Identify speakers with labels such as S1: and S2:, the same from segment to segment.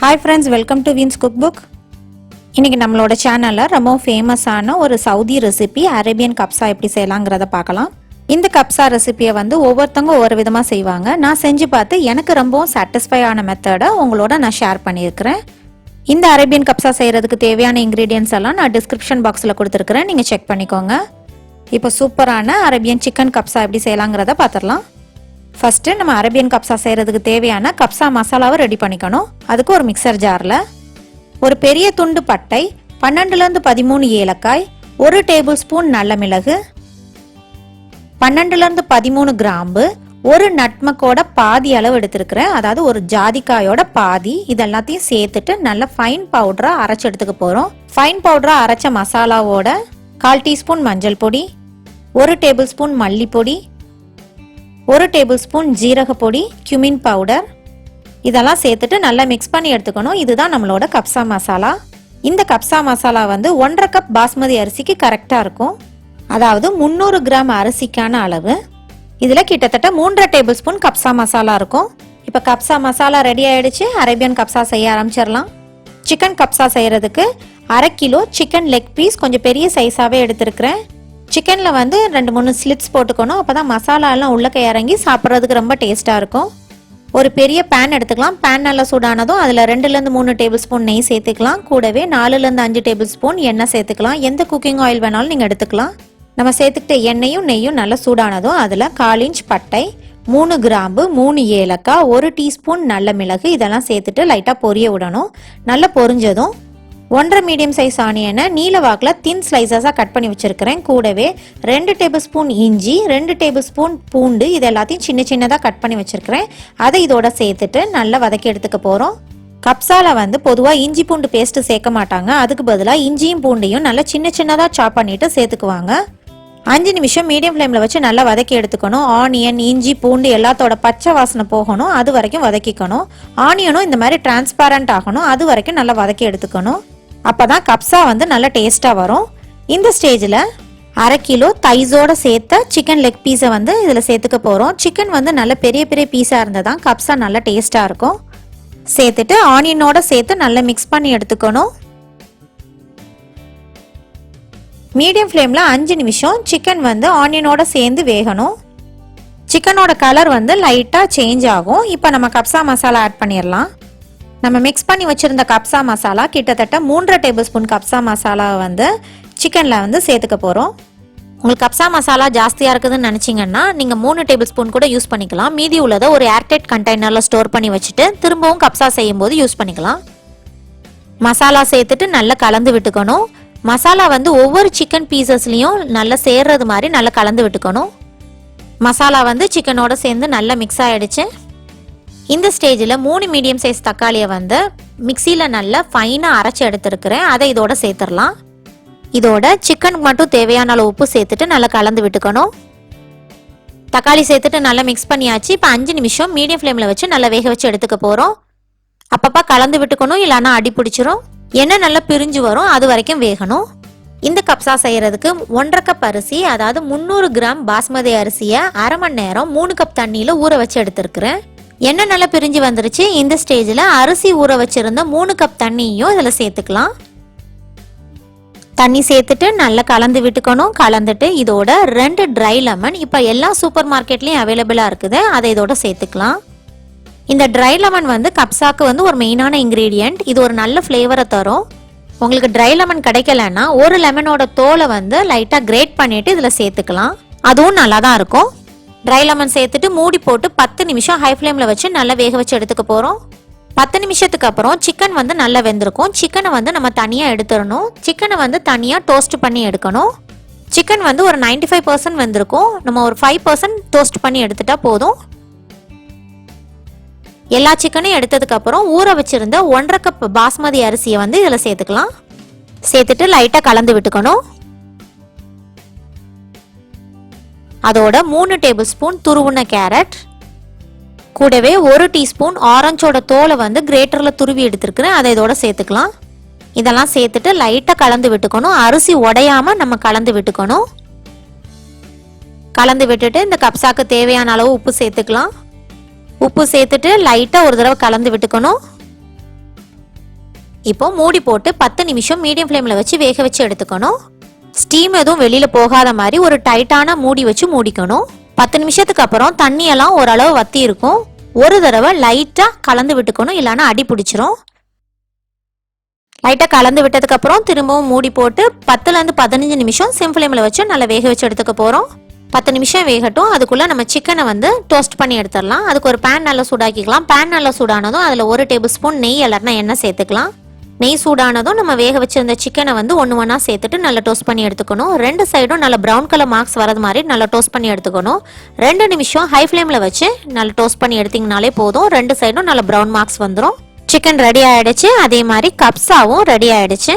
S1: Hi friends, welcome to Vin's Cookbook. இன்னைக்கு நம்மளோட சேனல்ல ரொம்ப ஃபேமஸான ஒரு சவுதி ரெசிபி அரேபியன் கப்சா எப்படி செய்யலாம்ங்கறத பார்க்கலாம். இந்த கப்சா ரெசிபியை ஒவ்வொருத்தங்க ஒவ்வொரு விதமா செய்வாங்க. நான் செஞ்சு பார்த்து எனக்கு ரொம்ப சாட்டிஸ்ஃபை ஆன மெத்தட உங்களோட நான் ஷேர் பண்ணியிருக்கிறேன். இந்த அரேபியன் கப்சா செய்யறதுக்கு தேவையான இன்கிரிடியன்ட்ஸ் எல்லாம் நான் டிஸ்கிரிப்ஷன் பாக்ஸ்ல கொடுத்திருக்கிறேன். நீங்க செக் பண்ணிக்கோங்க. இப்போ சூப்பரான அரேபியன் சிக்கன் கப்சா எப்படி செய்யலாம்ங்கறத பார்த்திடலாம். ஃபர்ஸ்ட் நம்ம அரேபியன் கப்சா செய்யறதுக்கு தேவையான கப்சா மசாலாவை ரெடி பண்ணிக்கணும். அதுக்கு ஒரு மிக்சர் ஜார்ல ஒரு பெரிய துண்டு பட்டை, 12 ல இருந்து 13 ஏலக்காய், 1 டேபிள் ஸ்பூன் நல்ல மிளகு, 12 ல இருந்து 13 கிராம்பு, ஒரு நட்மக்கோட பாதி அளவு எடுத்திருக்கிறேன். அதாவது ஒரு ஜாதிக்காயோட பாதி. இதெல்லாத்தையும் சேர்த்துட்டு நல்ல ஃபைன் பவுடரா அரைச்சு எடுத்துக்க போறோம். ஃபைன் பவுடரா அரைச்ச மசாலாவோட 1/4 டீஸ்பூன் மஞ்சள் பொடி, 1 டேபிள் ஸ்பூன் மல்லிப்பொடி, 1 டேபிள் ஸ்பூன் ஜீரக பொடி, cumin பவுடர், இதெல்லாம் சேர்த்துட்டு நல்லா மிக்ஸ் பண்ணி எடுத்துக்கணும். இதுதான் நம்மளோட கப்சா மசாலா. இந்த கப்சா மசாலா 1.5 கப் பாஸ்மதி அரிசிக்கு கரெக்டா இருக்கும். அதாவது 300 கிராம் அரிசிக்கான அளவு. இதுல கிட்டத்தட்ட 3.5 டேபிள் ஸ்பூன் கப்சா மசாலா இருக்கும். இப்ப கப்சா மசாலா ரெடி ஆயிடுச்சு. அரேபியன் கப்சா செய்ய ஆரம்பிச்சிடலாம். சிக்கன் கப்சா செய்யறதுக்கு 1/2 கிலோ சிக்கன் லெக் பீஸ் கொஞ்சம் பெரிய சைஸாவே எடுத்திருக்கிறேன். சிக்கன்ல 2-3 ஸ்லிட்ஸ் போட்டுக்கணும். அப்பதான் மசாலா எல்லாம் உள்ளக்க இறங்கி சாப்பிட்றதுக்கு ரொம்ப டேஸ்டா இருக்கும். ஒரு பெரிய பேன் எடுத்துக்கலாம். பேன் நல்லா சூடானதும் அதுல 2 ல இருந்து 3 டேபிள் ஸ்பூன் நெய் சேர்த்துக்கலாம். கூடவே 4 ல இருந்து 5 டேபிள் ஸ்பூன் எண்ணெய் சேர்த்துக்கலாம். எந்த குக்கிங் ஆயில் வேணாலும் நீங்க எடுத்துக்கலாம். நம்ம சேர்த்துக்கிட்ட எண்ணெயும் நெய்யும் நல்லா சூடானதும் அதுல 1/4 இன்ச் பட்டை, 3 கிராம்பு, 3 ஏலக்காய், 1 டீஸ்பூன் நல்ல மிளகு இதெல்லாம் சேர்த்துட்டு லைட்டா பொரிய விடணும். நல்லா பொரிஞ்சதும் 1.5 மீடியம் சைஸ் ஆனியனை நீல வாக்கில் தின் ஸ்லைசஸாக கட் பண்ணி வச்சிருக்கிறேன். கூடவே 2 டேபிள் ஸ்பூன் இஞ்சி, 2 டேபிள் ஸ்பூன் பூண்டு இது எல்லாத்தையும் சின்ன சின்னதாக கட் பண்ணி வச்சிருக்கிறேன். அதை இதோட சேர்த்துட்டு நல்லா வதக்கி எடுத்துக்க போகிறோம். கப்சால பொதுவாக இஞ்சி பூண்டு பேஸ்ட்டு சேர்க்க மாட்டாங்க. அதுக்கு பதிலாக இஞ்சியும் பூண்டையும் நல்லா சின்ன சின்னதாக சாப் பண்ணிட்டு சேர்த்துக்குவாங்க. 5 நிமிஷம் மீடியம் ஃப்ளேமில் வச்சு நல்லா வதக்கி எடுத்துக்கணும். ஆனியன், இஞ்சி, பூண்டு எல்லாத்தோட பச்சை வாசனை போகணும். அது வரைக்கும் வதக்கிக்கணும். ஆனியனும் இந்த மாதிரி டிரான்ஸ்பரண்ட் ஆகணும். அது வரைக்கும் நல்லா வதக்கி எடுத்துக்கணும். அப்பதான் கப்சா நல்லா டேஸ்டா வரும். இந்த ஸ்டேஜ்ல 1/2 கிலோ தைஸோட சேர்த்த சிக்கன் லெக் பீஸை இதுல சேர்த்துக்க போறோம். சிக்கன் நல்ல பெரிய பெரிய பீஸா இருந்ததான் கப்சா நல்லா டேஸ்டா இருக்கும். சேர்த்துட்டு ஆனியனோட சேர்த்து நல்லா மிக்ஸ் பண்ணி எடுத்துக்கணும். மீடியம் ஃப்ளேம்ல 5 நிமிஷம் சிக்கன் ஆனியனோட சேர்ந்து வேகணும். சிக்கனோட கலர் லைட்டா சேஞ்ச் ஆகும். இப்போ நம்ம கப்சா மசாலா ஆட் பண்ணிடலாம். நம்ம மிக்ஸ் பண்ணி வச்சிருந்த கப்சா மசாலா கிட்டத்தட்ட 3.5 டேபிள் ஸ்பூன் கப்சா மசாலாவை சிக்கன்ல சேர்த்துக்க போறோம். உங்களுக்கு கப்சா மசாலா ஜாஸ்தியா இருக்குதுன்னு நினைச்சீங்கன்னா நீங்க 3 டேபிள் ஸ்பூன் கூட யூஸ் பண்ணிக்கலாம். மீதி உள்ளதை ஒரு ஏர்டைட் கண்டெய்னர்ல ஸ்டோர் பண்ணி வச்சுட்டு திரும்பவும் கப்சா செய்யும் போது யூஸ் பண்ணிக்கலாம். மசாலா சேர்த்துட்டு நல்லா கலந்து விட்டுக்கணும். மசாலா ஒவ்வொரு சிக்கன் பீசஸ்லயும் நல்லா சேர்றது மாதிரி நல்லா கலந்து விட்டுக்கணும். மசாலா சிக்கனோட சேர்ந்து நல்லா மிக்ஸ் ஆயிடுச்சு. இந்த ஸ்டேஜில் 3 மீடியம் சைஸ் தக்காளியை மிக்சியில் நல்லா ஃபைனாக அரைச்சி எடுத்துருக்கிறேன். அதை இதோட சேர்த்துடலாம். இதோட சிக்கனுக்கு மட்டும் தேவையான அளவு உப்பு சேர்த்துட்டு நல்லா கலந்து விட்டுக்கணும். தக்காளி சேர்த்துட்டு நல்லா மிக்ஸ் பண்ணியாச்சு. இப்போ 5 நிமிஷம் மீடியம் ஃப்ளேமில் வச்சு நல்லா வேக வச்சு எடுத்துக்க போகிறோம். அப்பப்போ கலந்து விட்டுக்கணும், இல்லைன்னா அடி பிடிச்சிரும். எண்ணெய் நல்லா பிரிஞ்சு வரும், அது வரைக்கும் வேகணும். இந்த கப்சா செய்யறதுக்கு 1.5 கப் அரிசி, அதாவது 300 கிராம் பாஸ்மதி அரிசியை 1/2 மணி நேரம் 3 கப் தண்ணியில் ஊற வச்சு எடுத்துருக்கிறேன். எண்ணெய் நல்லா பிரிஞ்சு வந்துருச்சு. இந்த ஸ்டேஜில் அரிசி ஊற வச்சிருந்த 3 கப் தண்ணியும் இதில் சேர்த்துக்கலாம். தண்ணி சேர்த்துட்டு நல்லா கலந்து விட்டுக்கணும். கலந்துட்டு இதோட 2 ட்ரை லெமன், இப்போ எல்லா சூப்பர் மார்க்கெட்லேயும் அவைலபிளாக இருக்குது, அதை இதோட சேர்த்துக்கலாம். இந்த ட்ரை லெமன் கப்சாக்கு ஒரு மெயினான இன்க்ரீடியன்ட். இது ஒரு நல்ல ஃப்ளேவரை தரும். உங்களுக்கு ட்ரை லெமன் கிடைக்கலன்னா ஒரு லெமனோட தோலை லைட்டாக கிரேட் பண்ணிட்டு இதில் சேர்த்துக்கலாம். அதுவும் நல்லா தான் இருக்கும். ட்ரை லெமன் சேர்த்துட்டு மூடி போட்டு 10 நிமிஷம் ஹை ஃப்ளேமில் வச்சு நல்லா வேக வச்சு எடுத்துக்க போகிறோம். 10 நிமிஷத்துக்கு அப்புறம் சிக்கன் நல்லா வெந்திருக்கும். சிக்கனை நம்ம தனியாக எடுத்துடணும். சிக்கனை தனியாக டோஸ்ட் பண்ணி எடுக்கணும். சிக்கன் ஒரு 95% வெந்திருக்கும். நம்ம ஒரு 5% டோஸ்ட் பண்ணி எடுத்துட்டா போதும். எல்லா சிக்கனையும் எடுத்ததுக்கு அப்புறம் ஊற வச்சிருந்த 1.5 கப் பாஸ்மதி அரிசியை இதில் சேர்த்துக்கலாம். சேர்த்துட்டு லைட்டாக கலந்து விட்டுக்கணும். அதோட 3 டேபிள் ஸ்பூன் துருவுன கேரட், கூடவே 1 டீஸ்பூன் ஆரஞ்சோட தோலை கிரேட்டர்ல துருவி எடுத்துருக்கிறேன். அதை இதோட சேர்த்துக்கலாம். இதெல்லாம் சேர்த்துட்டு லைட்டா கலந்து விட்டுக்கணும். அரிசி உடையாம நம்ம கலந்து விட்டுக்கணும். கலந்து விட்டுட்டு இந்த கப்சாக்கு தேவையான அளவு உப்பு சேர்த்துக்கலாம். உப்பு சேர்த்துட்டு லைட்டா ஒரு தடவை கலந்து விட்டுக்கணும். இப்போ மூடி போட்டு 10 நிமிஷம் மீடியம் ஃப்ளேம்ல வச்சு வேக வச்சு எடுத்துக்கணும். ஸ்டீம் எதுவும் வெளியில போகாத மாதிரி ஒரு டைட்டான மூடி வச்சு மூடிக்கணும். 10 நிமிஷத்துக்கு அப்புறம் தண்ணியெல்லாம் ஓரளவு வத்தி இருக்கும். ஒரு தடவை லைட்டா கலந்து விட்டுக்கணும், இல்லைன்னா அடி பிடிச்சிரும். லைட்டா கலந்து விட்டதுக்கு அப்புறம் திரும்பவும் மூடி போட்டு 10லேருந்து 15 நிமிஷம் சிம் ஃப்ளேம்ல வச்சு நல்லா வேக வச்சு எடுத்துக்க போறோம். 10 நிமிஷம் வேகட்டும். அதுக்குள்ள நம்ம சிக்கனை வந்து டோஸ்ட் பண்ணி எடுத்துடலாம். அதுக்கு ஒரு பேன் நல்லா சூடாக்கிக்கலாம். பேன் நல்லா சூடானதும் அதுல 1 டேபிள் ஸ்பூன் நெய் இல்லைன்னா எண்ணெய் சேர்த்துக்கலாம். நெய் சூடானதும் நம்ம வேக வச்சிருந்த சிக்கனை வந்து ஒன்றா சேர்த்துட்டு நல்லா டோஸ்ட் பண்ணி எடுத்துக்கணும். 2 சைடும் நல்லா ப்ரௌன் கலர் மார்க்ஸ் வரது மாதிரி நல்லா டோஸ்ட் பண்ணி எடுத்துக்கணும். 2 நிமிஷம் ஹை ஃப்ளேமில் வச்சு நல்லா டோஸ்ட் பண்ணி எடுத்தீங்கனாலே போதும். 2 சைடும் நல்லா ப்ரௌன் மார்க்ஸ் வந்துடும். சிக்கன் ரெடி ஆயிடுச்சு. அதே மாதிரி கப்சாவும் ரெடி ஆயிடுச்சு.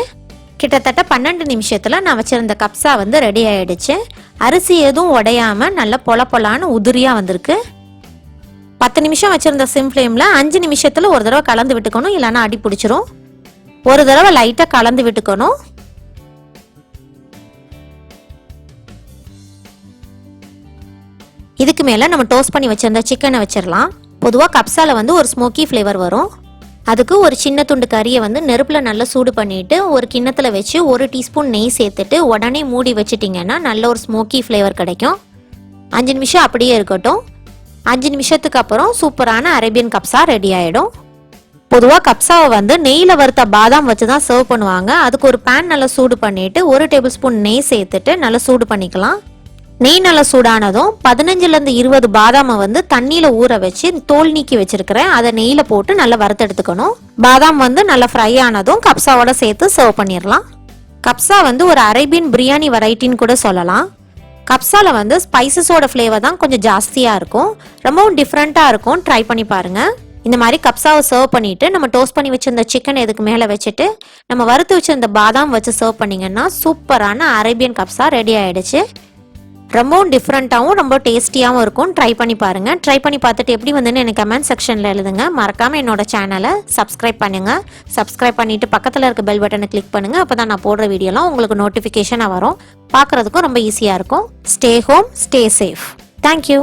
S1: கிட்டத்தட்ட 12 நிமிஷத்தில் நான் வச்சிருந்த கப்சா வந்து ரெடி ஆயிடுச்சு. அரிசி எதுவும் உடையாம நல்லா பொலன்னு உதிரியாக வந்திருக்கு. 10 நிமிஷம் வச்சிருந்த சிம் ஃப்ளேமில் 5 நிமிஷத்தில் ஒரு தடவை கலந்து விட்டுக்கணும், இல்லைன்னா அடி பிடிச்சிரும். ஒரு தடவை லைட்டா கலந்து விட்டுக்கணும். இதுக்கு மேல நம்ம டோஸ்ட் பண்ணி வச்சிருந்த சிக்கனை வச்சிடலாம். பொதுவா கப்சால வந்து ஒரு ஸ்மோக்கி ஃப்ளேவர் வரும். அதுக்கு ஒரு சின்ன துண்டு கறியை வந்து நெருப்புல நல்லா சூடு பண்ணிட்டு ஒரு கிண்ணத்துல வச்சு 1 டீஸ்பூன் நெய் சேர்த்துட்டு உடனே மூடி வச்சிட்டிங்கன்னா நல்ல ஒரு ஸ்மோக்கி ஃப்ளேவர் கிடைக்கும். 5 நிமிஷம் அப்படியே இருக்கட்டும். 5 நிமிஷத்துக்கு அப்புறம் சூப்பரான அரேபியன் கப்சா ரெடி ஆயிடும். பொதுவாக கப்சாவை வந்து நெய்யில் வறுத்த பாதாம் வச்சு தான் சர்வ் பண்ணுவாங்க. அதுக்கு ஒரு பேன் நல்லா சூடு பண்ணிட்டு 1 டேபிள் ஸ்பூன் நெய் சேர்த்துட்டு நல்லா சூடு பண்ணிக்கலாம். நெய் நல்லா சூடானதும் 15லேருந்து 20 பாதாமை வந்து தண்ணியில் ஊற வச்சு தோல் நீக்கி வச்சிருக்கிறேன். அதை நெய்யில் போட்டு நல்லா வறுத்தெடுத்துக்கணும். பாதாம் வந்து நல்லா ஃப்ரை ஆனதும் கப்சாவோட சேர்த்து சர்வ் பண்ணிடலாம். கப்சா வந்து ஒரு அரேபியன் பிரியாணி வெரைட்டின்னு கூட சொல்லலாம். கப்சால வந்து ஸ்பைசஸோட ஃப்ளேவர் தான் கொஞ்சம் ஜாஸ்தியாக இருக்கும். ரொம்பவும் டிஃப்ரெண்ட்டாக இருக்கும். ட்ரை பண்ணி பாருங்க. இந்த மாதிரி கப்சாவை சர்வ் பண்ணிட்டு நம்ம டோஸ்ட் பண்ணி வச்சிருந்த சிக்கன் இதுக்கு மேலே வச்சுட்டு நம்ம வறுத்து வச்சிருந்த பாதாம் வச்சு சர்வ் பண்ணிங்கன்னா சூப்பரான அரேபியன் கப்சா ரெடி ஆயிடுச்சு. ரொம்பவும் டிஃப்ரெண்ட்டாகவும் ரொம்ப டேஸ்டியாகவும் இருக்கும். ட்ரை பண்ணி பாருங்க. ட்ரை பண்ணி பார்த்துட்டு எப்படி வந்துன்னு எனக்கு கமெண்ட் செக்ஷனில் எழுதுங்க. மறக்காம என்னோட சேனலை சப்ஸ்கிரைப் பண்ணுங்க. சப்ஸ்கிரைப் பண்ணிட்டு பக்கத்தில் இருக்க பெல் பட்டனை கிளிக் பண்ணுங்க. அப்பதான் நான் போடுற வீடியோலாம் உங்களுக்கு நோட்டிஃபிகேஷனாக வரும். பார்க்கறதுக்கும் ரொம்ப ஈஸியாக இருக்கும். Stay home, stay safe. Thank you.